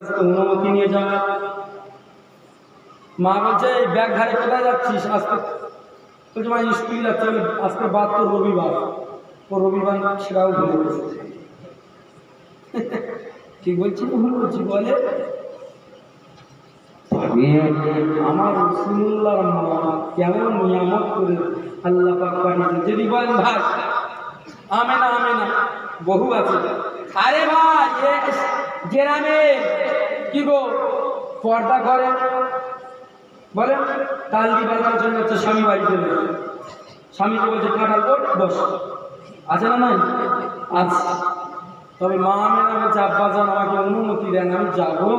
অনুমতি নিয়ে যাওয়া। মা বলছে এই ব্যাগ ঘাড়ে কোথায় যাচ্ছিস? আজকে বলছে মা স্কুল যাচ্ছে। আজকে বাদ তো রবিবার, ও রবিবার সেটাও ভুলে গেছে। ঠিক বলছি ভুল বলছি বলে আমার রসুল্লাহর মা কেমন নিয়ামত করে আল্লাহ পাক পাঠিয়েছে। যদি বলেন ভাই আমেনা আমেনা বহু আছে, আরে ভাই গ্রামে কি গো পর্দা করে বলে তালদি বাজার জন্য হচ্ছে স্বামী বাড়িতে, স্বামীকে বলছে কাঁঠাল কোট বস, আছে না নাই? আচ্ছা, তবে মা আমেনা বলছে আব্বা যান আমাকে অনুমতি দেন আমি যাবো।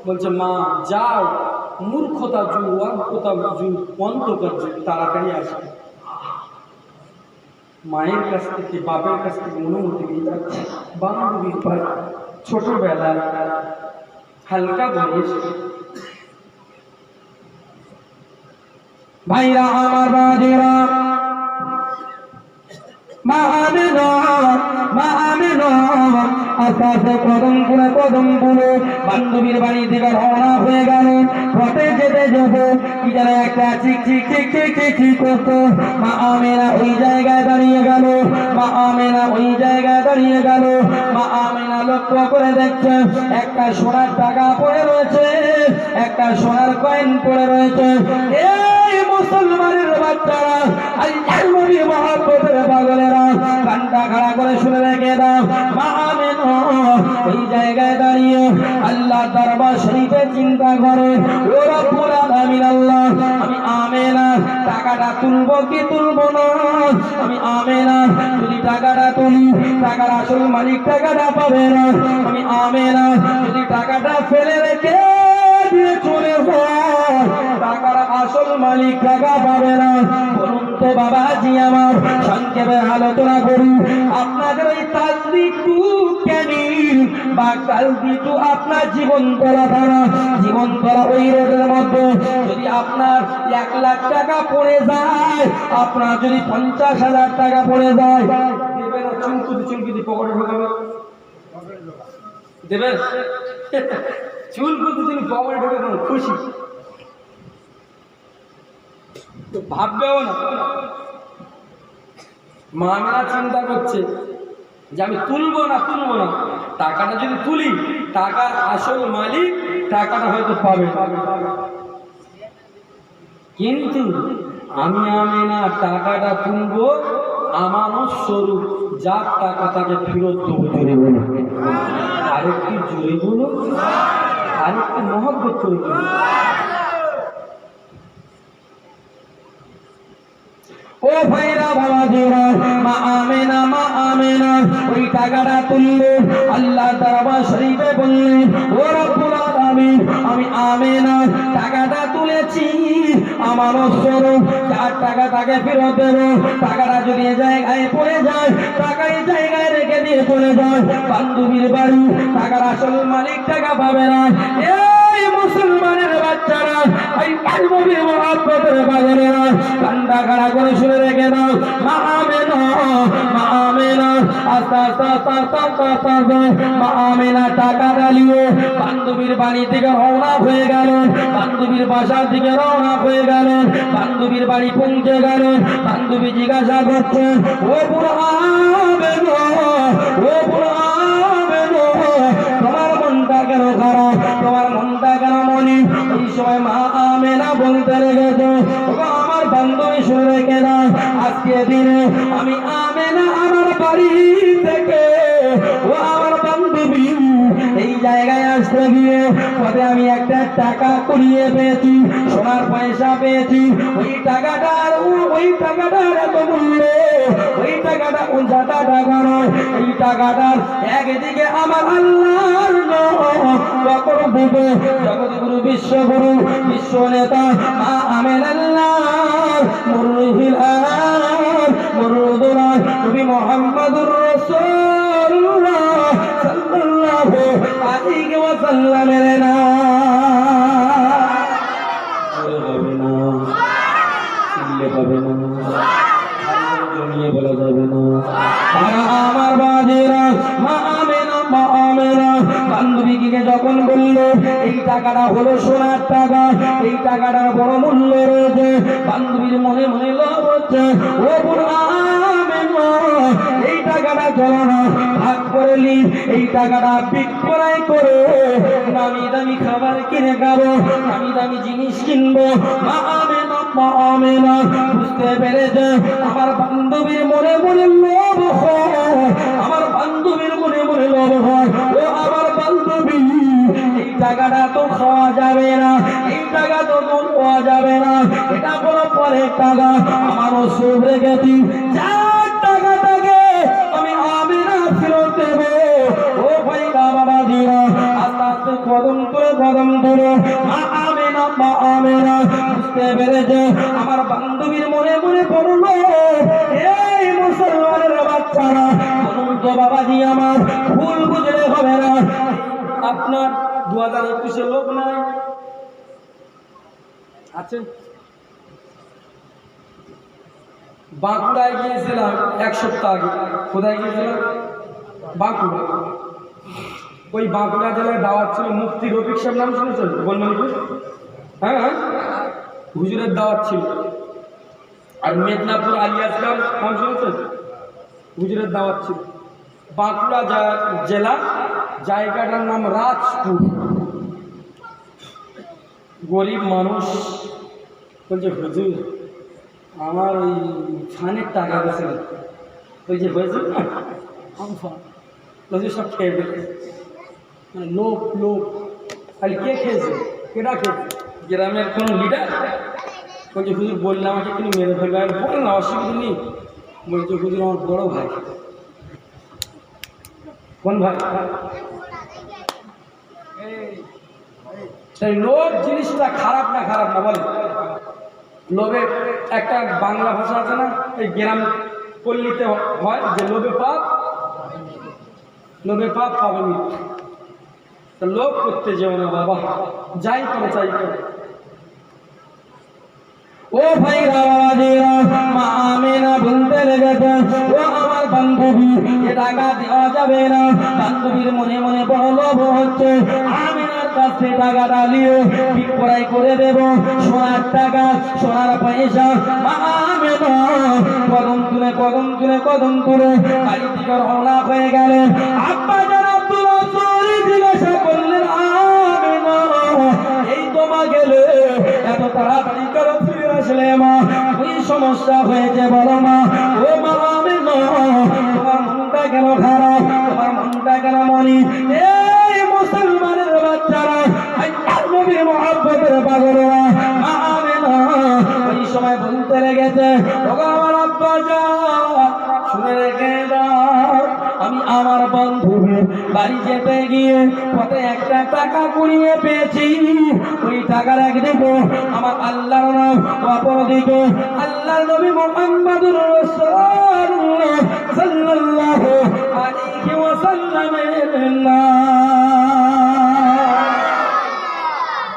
বলছে মা যাও, মূর্খতা যুগ অজ্ঞতা যুগ অন্ধকার যুগ, তাড়াতাড়ি আসবে। মায়ের কাছ থেকে বাপের কাছ থেকে অনুমতি নিয়ে যাচ্ছে বান্ধবীর পর ছোটবেলা হালকা বয়স। ভাইরা আমার বাজেরা মা আমেনা আস্তে আস্তে কদম করে বান্ধবীর বাড়ি থেকে রওনা হয়ে গেল। পথে যেতে যেতে কি যেন একটা চিক চিক চিক চিক চিক চিক করতো। মা আমেনা ওই জায়গায় দাঁড়িয়ে গেল, মা আমেনা ওই জায়গায় দাঁড়িয়ে গেল। মা আমেনা লক্ষ্য করে দেখছে একটা সোনার টাকা পড়ে রয়েছে, একটা সোনার কয়েন পড়ে রয়েছে। এই মুসলমানের বাচ্চারা আল্লাহর নবী মহব্বতের পাগলেরা কানটা খাড়া করে শুনে রেখে দাও। মা আমেনা ওই জায়গায় দাঁড়িয়ে আল্লাহ দরবার শরীফে চিন্তা করে, ও রব্বুল আলামিন আল্লাহ, আমি আমেনা টাকাটা তুলবো কি তুলবো না? আমি আমেনা যদি টাকাটা তুলি টাকার আসল মালিক টাকাটা পাবে না। আমি আমেনা যদি টাকাটা ফেলে রেখে দিয়ে চলে যায় টাকার আসল মালিক টাকা পাবে না। বলুন তো বাবাজি আমার, সংক্ষেপে আলোচনা করি। আপনাদের ওই তাজদিকু কেনি বা কালদিকু আপনার জীবন করা ধারা, জীবন করা ওই রোডের মধ্যে যদি আপনার 1 লাখ টাকা পড়ে যায়, আপনার যদি 50,000 টাকা পড়ে যায়, দেবেন না? চুলকুদি পকেটে ঢোকাবে দেবেন? চুলকুদি পকেটে ঢোকাবেন খুশি তো ভাববেও না। মা আমেনা চিন্তা করছে যে আমি তুলবো না টাকাটা যদি তুলি টাকার আসল মালিক টাকাটা হয়তো পাবে, কিন্তু আমি আমেনা টাকাটা তুলবো আমানত স্বরূপ, যার টাকা তাকে ফেরত দেবো। জোরে বলো, আরেকটি জোরে বলো, আরেকটি মহব্বত করে বলো। ও ভাইরা বাবাজিরা, মা আমেনা ওই টাকাটা তুললো, আল্লাহ দরবার শরীফে বললেন, ও রব্বুল আলামিন, আমি আমেনা টাকাটা তুলেছি আমানত স্বরূপ, যার টাকা তাকে ফেরত দেবো। টাকাটা যদি এ জায়গায় পড়ে যায়, টাকা এই জায়গায় রেখে দিয়ে চলে যায় বান্ধবীর বাড়ি, টাকার আসল মালিক টাকা পাবে না। এই মুসলমানের বাচ্চারা, এই নবীর মহব্বতের পাগলেরা কান্না খাড়া করে শুনে রেখে দাও। মা আমেনা আস্তে আস্তে মা আমেনা টাকা ডালিয়ে বান্ধবীর বাড়ি থেকে রওনা হয়ে গেল, বান্ধবীর বাসার দিকে রওনা হয়ে গেল। বান্ধবীর বাড়ি পৌঁছে গেল। বান্ধবী জিজ্ঞাসা করছে, ও বুড়া আমেনা, ও বুড়া আমেনা, তোমার মনটা কেন খারাপ, তোমার মনটা কেন মনি? এই সময় মা আমেনা বলতে লেগেছে, আমার বান্ধবী শুনে রেখে না, আজকে দিনে আমি আমেনা আমার বাড়ি থেকে ও আমার বান্ধবী এই জায়গায় আসতে গিয়ে পথে আমি একটা টাকা কুড়িয়ে পেয়েছি, সোনার পয়সা পেয়েছি। ওই টাকাটার এত মূল্য, ওই টাকাটা উল্টাটা টাকা নয়। এই টাকাটার একদিকে আমার আল্লাহর জগৎগুরু বিশ্বগুরু বিশ্ব নেতা মা আমেনা নবী মুহাম্মদুর রাসূলুল্লাহ সাল্লাল্লাহু আলাইহি ওয়াসাল্লামের আমার বাজেরা মা আমেনা বান্ধবীকে যখন বলল দিল। এই টাকাটা হলো সোনার টাকা, এই টাকাটার বড় মূল্য রয়েছে। বান্ধবীর মনে মনে লোভ হচ্ছে, ও বোন আমেনা, এই টাকাটা চলো না ভাগ করে নি, এই টাকাটা বিক্রয় করে দামি দামি খাবার কিনে খাবো, দামি দামি জিনিস কিনবো। মা আমেনা, মা আমেনা বুঝতে পেরেছে আমার বান্ধবীর মনে মনে লোভ হয়, আমার বান্ধবীর মনে মনে লোভ হয়। ও আমার বান্ধবী, এই টাকাটা তো খাওয়া যাবে না, এই টাকা তো খাওয়া যাবে না, এটা কোনো পরের টাকা। আমারও সব রেখেছি, যার টাকাটাকে আমি আমেনা ফেরত দেবো। ও ভাইরা বাবা দিরা, আস্তে আস্তে কদম করে কদম ধরো। মা আমেনা, মা আমেনা বুঝতে পেরেছে আমার বান্ধবীর মনে মনে পড়লো, এই মুসলমানের বাচ্চারা বলুন তো বাবাজি, আমার ভুল বুঝলে হবে না। আপনার 2021-এ লোক নাই আছে? বাঁকুড়ায় গিয়েছিলাম 1 সপ্তাহ আগে। কোথায় গিয়েছিলাম? বাঁকুড়া। ওই বাঁকুড়া জেলায় দাওয়াত ছিল, মুফতি রফিক সাহেব নাম শুনেছেন? বলমালিপুর, হ্যাঁ হ্যাঁ, হুজুরের দাওয়াত ছিল। আর মেদিনীপুর আলিয়াসগাম নাম শুনেছেন? হুজুরের দাওয়াত ছিল। বাঁকুড়া জেলা, জায়গাটার নাম রাজপুর। গরিব মানুষ বলছে, হুজুর আমার ওই ছানের টাকা গেছে, ওই যে হয়েছে না হুজুর সব খেয়ে ফেলেছে। মানে লোক লোক খালি কে খেয়েছে, কেটা খেয়েছে? গ্রামের কোনো লিডার বলছে, হুজুর বললে আমাকে কিন্তু মেরে ফেলবে। আমি বল না, অসুবিধা নেই। বলছে, হুজুর আমার বড় ভাই। কোন ভাই? সেই লোভ জিনিসটা খারাপ না, খারাপ না বলে? লোভে একটা বাংলা ভাষা আছে না, এই গ্রাম পল্লীতে হয় যে লোভে পাপ, লোভে পাপ পাবে মৃত্যু। তা লোভ করতে যেও না বাবা, যাই করে চাই করে। ও ভাই মা আমেনা বলতে লেগেছে, ও আমার বান্ধবী, এ টাকা দেওয়া যাবে না। বান্ধবীর মনে মনে বড় লোভ হচ্ছে, আমেনার কাছে টাকাটা নিয়ে বিক্রয় করে দেব, সোনার টাকা, সোনার পয়সা। মা আমেনা কদম তুলে কদম তুলে কদম তুলে বাড়ি থেকে রওনা হয়ে গেলেন। আব্বা যারা আব্দুল্লাহ চৌধুরী জিজ্ঞাসা করলেন, আমেনা এই তোমা গেলে এত তাড়াতাড়ি করো ফিরে আসলে মা, ওই সমস্যা হয়েছে বলো মা? ও মা আমেনা, তোমার মনটা কেন খারাপ, তোমার মনটা কেন মনি? এই মুসলমানের বাচ্চারা, আল্লাহর নবীর মহব্বতের পাগলেরা, মা আমেনা ওই সময় বলতে লেগেছে, ওগো আমার আব্বা যান, শুনে রেখে দাও, আমি আমার বান্ধবীর বাড়ি যেতে গিয়ে পথে একটা টাকা কুড়িয়ে পেয়েছি। ওই টাকার একদিকে আমার আল্লাহর নাম, অপরদিকে আল্লাহর নবী মুহাম্মদুর রাসূলুল্লাহ সাল্লাল্লাহু আলাইহি ওয়াসাল্লামের নাম।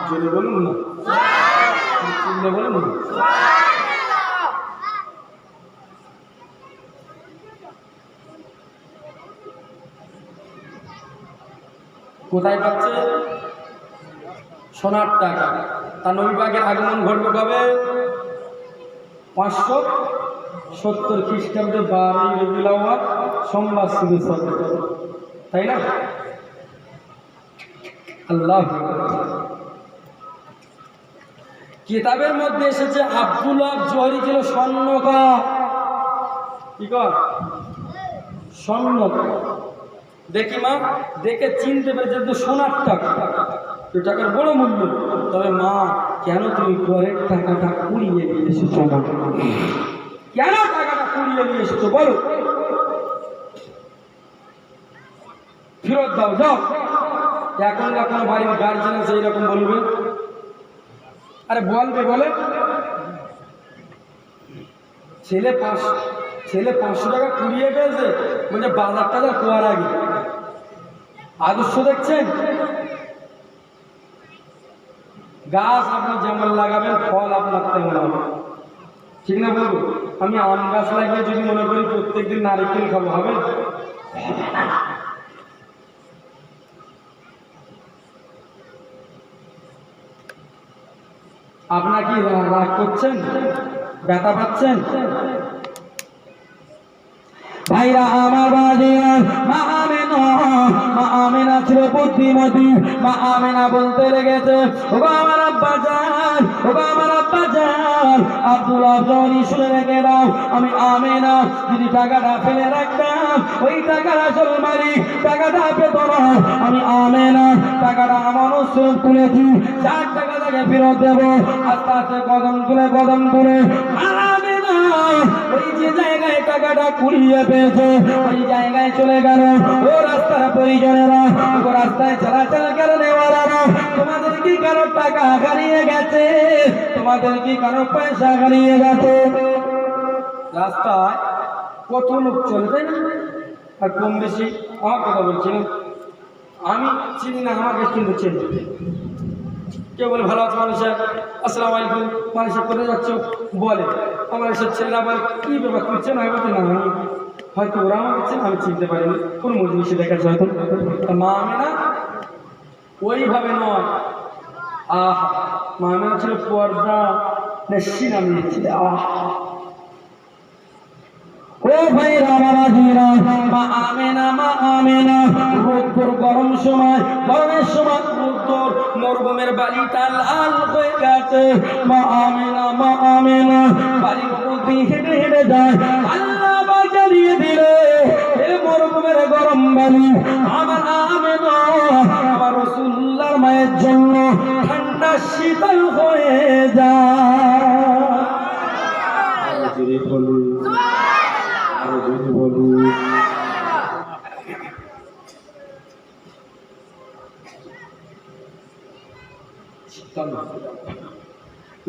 জোরে বলুন না, সুবহানাল্লাহ, বলুন না। কোথায় পাচ্ছে? সোনার টাকা। তার নবী পাকের আগমন ঘটবে কবে? 570 খ্রিস্টাব্দে 12 রবিউল আউয়াল সোমবার শুরু হবে, তাই না? আল্লাহ কিতাবের মধ্যে এসেছে আব্দুল্লাহ জোহরি ছিল স্বর্ণকার। কি কর? স্বর্ণকার। দেখি মা, দেখে চিনতে পেরেছে তো সোনার টাকা, এই টাকার বড় মূল্য। তবে মা, কেন তুমি ঘরের টাকাটা কুড়িয়ে নিয়ে এসেছো? কেন টাকাটা কুড়িয়ে নিয়ে এসেছো বলো? ফেরত দাও, যাও। এখন কোনো বাড়ির গার্জেন আছে এইরকম বলবে? আরে বলবে, বলে ছেলে 500 টাকা কুড়িয়ে পেয়েছে, বলছে বাজার টাজার কোয়ার আগে। আদর্শ দেখছেন? গাছ আপনি যেমন লাগাবেন, ফল আপনার তেমন হবে, ঠিক না বলবো? আমি আম গাছ লাগিয়ে যদি মনে করি প্রত্যেকদিন নারকেল খাবো, হবে? আপনারা কি রাগ করছেন, ব্যথা পাচ্ছেন? ভাইরা আমার বাজিরান, মা আমেনা ছিল বুদ্ধিমতী। মা আমেনা বলতে লেগেছে, ওগো আমার আব্বা জান, ওগো আমার আব্বা জান, আব্দুল্লাহ জনি শুনে রেখে দাও, আমি আমেনা যদি টাকাটা ফেলে রাখতাম, ওই টাকার আসল মালিক টাকাটা পেত না। আমি আমেনা টাকাটা আমার স্রোত তুলেছি, 4 টাকা তাকে ফেরত দেবো। আস্তে আস্তে কদম তুলে আমেনা ওই যে জায়গায় টাকাটা কুড়িয়ে পেয়েছে, ওই জায়গায় চলে গেল। ও রাস্তার পরিজনেরা, ও রাস্তায় চলাচল করেনেওয়ালারা, তোমাদের কি কারো টাকা হারিয়ে গেছে? তোমাদের কি কারো পয়সা হারিয়ে গেছে? রাস্তায় কত লোক চলবে আর কম বেশি আমার কথা বলছি না, আমি চিনি না, আমাকে কিন্তু চিনি। কেউ বলে ভালো আছে মানুষের, আসসালামু আলাইকুম মানুষের করে যাচ্ছ, বলে আমার এসব ছেলেরা বলে কি ব্যাপার করছে না, বলতে না আমি হয়তো ওরা আমাকে চেন, আমি চিনতে পারিনি, কোন মজলিসে দেখাচ্ছে হয়তো। মা আমেনা ওইভাবে নয়, মা আমেনা ছিল পর্দা নিশ্চিত, আমি ছিল ও ভাই রামাজিরা। মা আমেনা রোদ্দুর গরমের সময় রোদ্দুর মরুভূমির বালিটা লাল হয়ে গেছে। মা আমেনা বালির মধ্যে হেঁটে হেঁটে যায়, আল্লাহ বাঁচিয়ে দিলে এ মরুভূমির গরম বালি আমার আমেনা আমার রাসূলুল্লাহর মায়ের জন্য ঠান্ডা শীতল হয়ে যায়।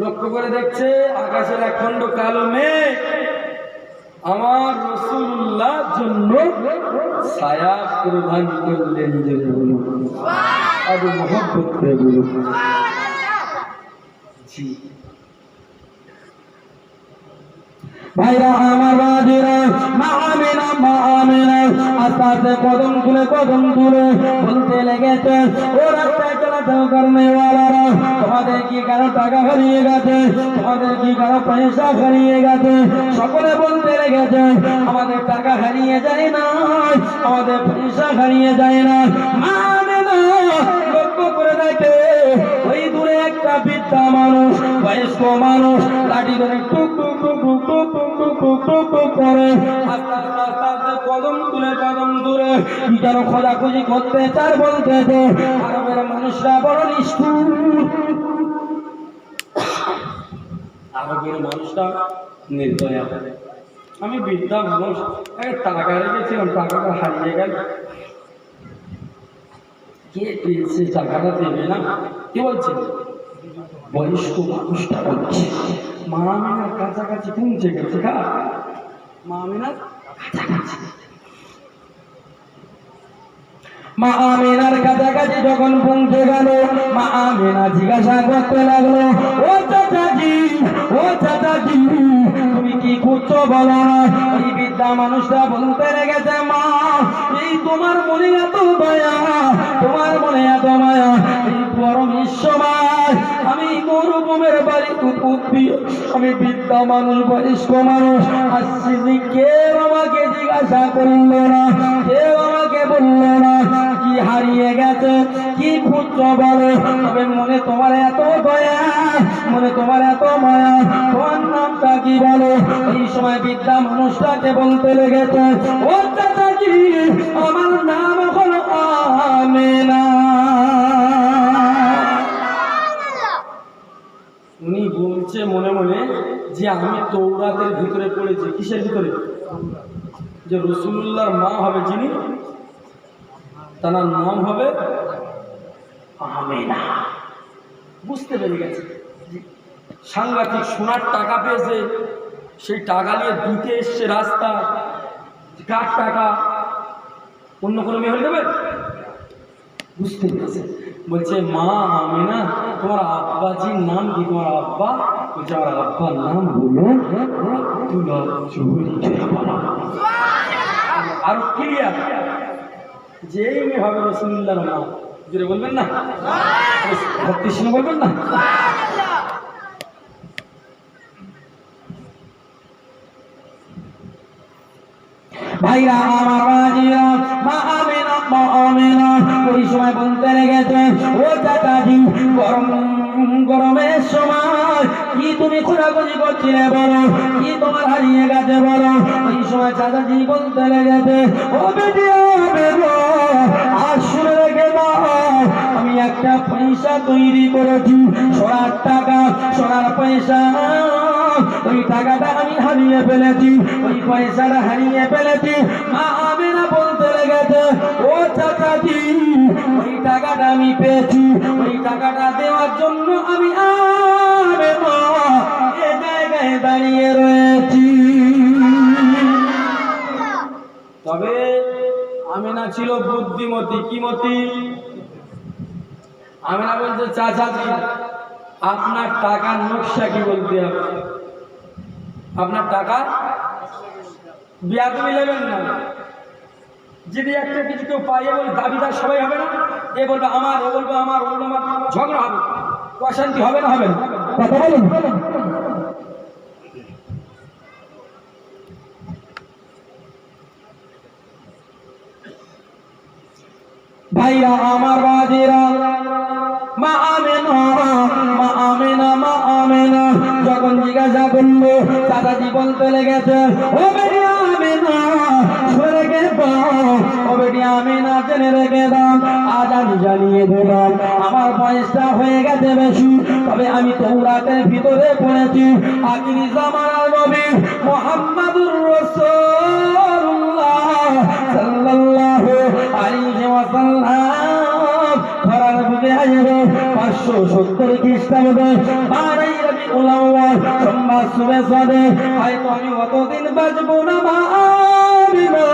লক্ষ্য করে দেখছে আকাশের এক খণ্ড কালো মেঘ আমার রাসূলুল্লাহর জন্য ছায়া প্রদান করলেন। আবু মোহাম্মদ করে বলুন জি। ভাইরা আমার বাজিরা, মা আমেনা আস্তে আস্তে কদম তুলে বলতে লেগেছে, ও রাস্তায় চলাচল করেনেওয়ালারা, তোমাদের কি কারো টাকা হারিয়ে গেছে? তোমাদের কি কারো পয়সা হারিয়ে গেছে? সকলে বলতে লেগেছে, আমাদের টাকা হারিয়ে যায় না, আমাদের পয়সা হারিয়ে যায় না। মা আমেনা লক্ষ্য করে দেখে ওই দূরে একটা বৃদ্ধা মানুষ, বয়স্ক মানুষ লাঠি ধরে টুক টুক টুক টুক টুক টুক টুক টুক টুক করে আস্তে আস্তে কদম তুলে কি যেন খোঁজাখুঁজি করতে চার বলতেছে। আরবের মানুষরা বড় নিষ্ঠুর, আরবের মানুষরা নির্দয়া। আমি বৃদ্ধা মানুষ, টাকা রেখেছিলাম, টাকাটা হারিয়ে গেল, কে পেয়েছে টাকাটা দেবে না? কে বলছে? বয়স্ক মানুষটা বলছে। মা আমেনার কাছাকাছি পৌঁছে গেছে, মা আমেনার কাছাকাছি। মা আমেনার কাছাকাছি যখন পৌঁছে গেল, মা আমেনা জিজ্ঞাসা করতে লাগলো, ও চাচাজি তুমি কি করছো বলো না? ওই বৃদ্ধা মানুষটা বলতে লেগেছে, মা এই তোমার মনে এত দয়া, তোমার মনে এত মায়া, এই পরম ঈশ্বর, আমি মরুভূমির বাড়ি উঠবি, আমি বৃদ্ধা মানুষ, বয়স্ক মানুষ আসছি, কেউ আমাকে জিজ্ঞাসা করলো না, কেউ আমাকে বললো না কি হারিয়ে গেছে, কি খুঁজছো বলো, তবে মনে তোমার এত দয়া, মনে তোমার এত মায়া, তোমার নামটা কি বলো? এই সময় বৃদ্ধা মানুষটাকে বলতে লেগেছে, ও চাচাজি আমার নাম হলো আমেনা। উনি বলছে মনে মনে যে আমি তৌরাতের ভিতরে পড়েছি, কিসের ভিতরে? যে রাসূলুল্লাহর মা হবে যিনি, তার নাম হবে আমেনা। বুঝতে পেরে গেছে সাংঘাতিক সোনার টাকা পেয়েছে, সেই টাকা নিয়ে দিতে এসছে রাস্তা, কার টাকা? অন্য কোনো মেয়ে হয়ে যাবে? বুঝতে পেরেছে, বলছে মা আমেনা তোমার আব্বাজির নাম কি? তোমার আব্বা? বলছে আমার আব্বার নাম হলো আব্দুল্লাহ চৌধুরী। আরো ক্লিয়ার যেই মেয়ে হবে রাসূলুল্লাহর মা, জোরে বলবেন না, ভক্তি শুনে বলবেন না। ভাইরা আমার বাজিরা, মা আমেনা ওই সময় বলতে লেগেছে, ও চাচাজি গরমের সময় কি তুমি খোঁজাখুঁজি করছিলে বলো, কি তোমার হারিয়ে গেছে বলো। ওই সময় চাচাজি বলতে লেগেছে, ও বেটিয়া আর শুনে রেখে দাও, আমি একটা পয়সা তৈরি করেছি, সোনার টাকা, সোনার পয়সা। ওই টাকাটা আমি হারিয়ে ফেলেছি, ওই পয়সাটা হারিয়ে ফেলেছি। মা আমেনা বলতে লেগেছে, ও চাচাজি ওই টাকাটা আমি পেয়েছি, ওই টাকাটা দেওয়ার জন্য আমি আমেনা এ জায়গায় দাঁড়িয়ে রয়েছি। তবে আমেনা ছিল বুদ্ধিমতী। কি মতি? আমেনা বলছে, চাচাজি আপনার টাকার নকশা কি বলতে হবে, আপনার টাকা বিয়াদবি নেবেন না। যদি একটা কিছু কেউ পাইয়ে বলে দাবিদার সবাই হবে না, এ বলবে আমার, ও বলবে আমার, ও বলবে আমার, ঝগড়া হবে, অশান্তি হবে না? হবে না? কথা বলুন। ভাইরা আমার বাজিরা, মা আমেনা যখন জিজ্ঞাসা করলো, চাচাজি বলতে লেগেছে, ও বেটি আমেনা শুনে রেখে দাও, ও বেটি আমেনা জেনে রেখে দাও, আজ আমি জানিয়ে দিলাম আমার বয়সটা হয়ে গেছে বেশি, তবে আমি তৌরাতের ভিতরে পড়েছি আখিরি জামানার নবী মুহাম্মাদুর রাসূলুল্লাহ সাল্লাল্লাহু আলাইহি ওয়াসাল্লাম ধরার বুকে আসবে 570 খ্রিস্টাব্দে 12 রবিউল আউয়াল সোমবার সুবে সাদে। হয়তো আমি অতদিন বাঁচবো না মা আমেনা,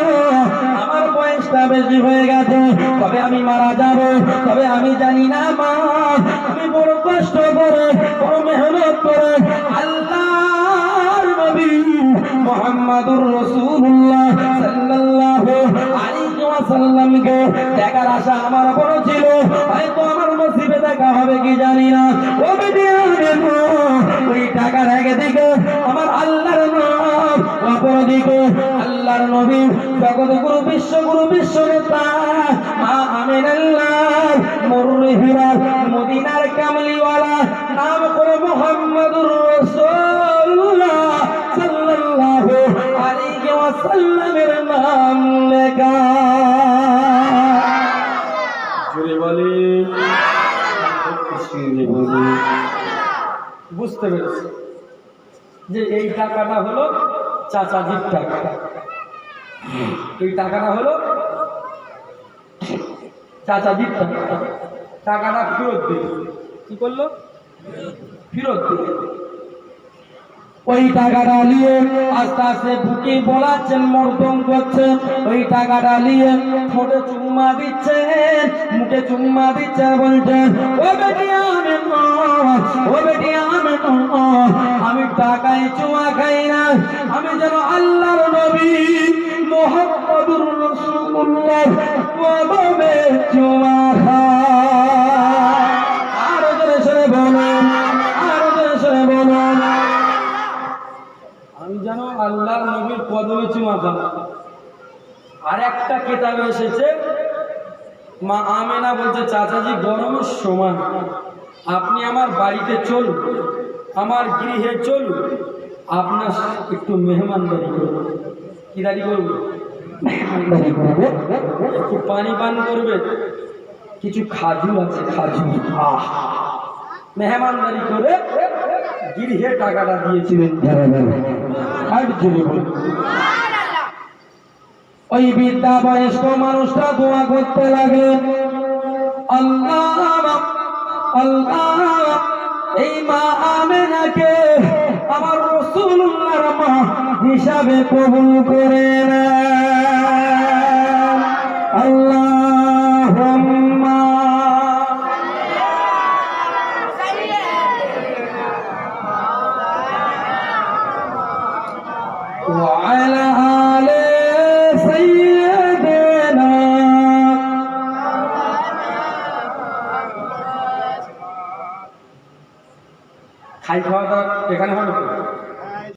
আমার বয়সটা বেশি হয়ে গেছে, তবে আমি মারা যাব। তবে আমি জানি না মা, আমি বড় কষ্ট করে, বড় মেহনত করে আল্লাহর নবী মুহাম্মাদুর রাসূলুল্লাহ সাল্লাল্লাহু আলাইহি ওয়াসাল্লামকে দেখার আশা আমার বড় ছিল। হয়তো আমার নসিবে দেখা হবে কি জানি না। ও বেটি আমেনা ওই টাকার একদিকে আমার আল্লাহর নাম, অপরদিকে আল্লাহর নবী জগৎগুরু বিশ্বগুরু বিশ্বনেতা মা আমিনাল্লাহ মুরহিরার মদিনার কামলিওয়ালা নাম করে মুহাম্মাদুর রাসূলুল্লাহ সাল্লাল্লাহু আলাইহি ওয়াসাল্লামের নাম লেখা। জোরে বলি, বুঝতে পেরেছি যে এই টাকাটা হলো চাচাজির টাকা, এই টাকাটা হলো চাচাজির টাকা। টাকাটা ফেরত দিল। কি করলো? ফেরত দিল। ওই টাকাটা নিয়ে আস্তে আস্তে বুকে বলাচ্ছেন, মর্দন করছেন। ওই টাকাটা নিয়ে ঠোঁটে চুম্মা দিচ্ছেন, মুখে চুম্মা দিচ্ছেন, বলছেন, ও বেটি আমেনা, ও বেটি আমেনা, আমি টাকায় চুমা খাই না, আমি যেন আল্লাহর নবী মুহাম্মাদুর রাসূলুল্লাহ কদমে চুমা খাই। আরো জোরে সরে বলুন, আরো জোরে সরে বলুন, আমি যেন আল্লাহর নবীর কদমে চুমা খাই। আর একটা কিতাবে এসেছে, মা আমেনা বলছে, চাচাজি গরমের সময় আপনি আমার বাড়িতে চলুন, আমার গৃহে চলুন, আপনার একটু মেহমানদারি করবো। কি দাঁড়ি করবো? মেহমানদারি করবো। একটু পানি পান করবে, কিছু খাজুর আছে, খাজুর মেহমানদারি করে গৃহে টাকাটা দিয়েছিলেন। ওই বৃদ্ধা বয়স্ক মানুষটা দোয়া করতে লাগলেন, আল্লাহ আল্লাহ এই মা আমেনাকে আমার রাসূলুল্লাহর মা হিসাবে কবুল করে নেন। আল্লাহুম্মা ওয়া আলা আলি সাইয়্যিদিনা। খাই খাওয়া দাওয়া এখানে হবে তো?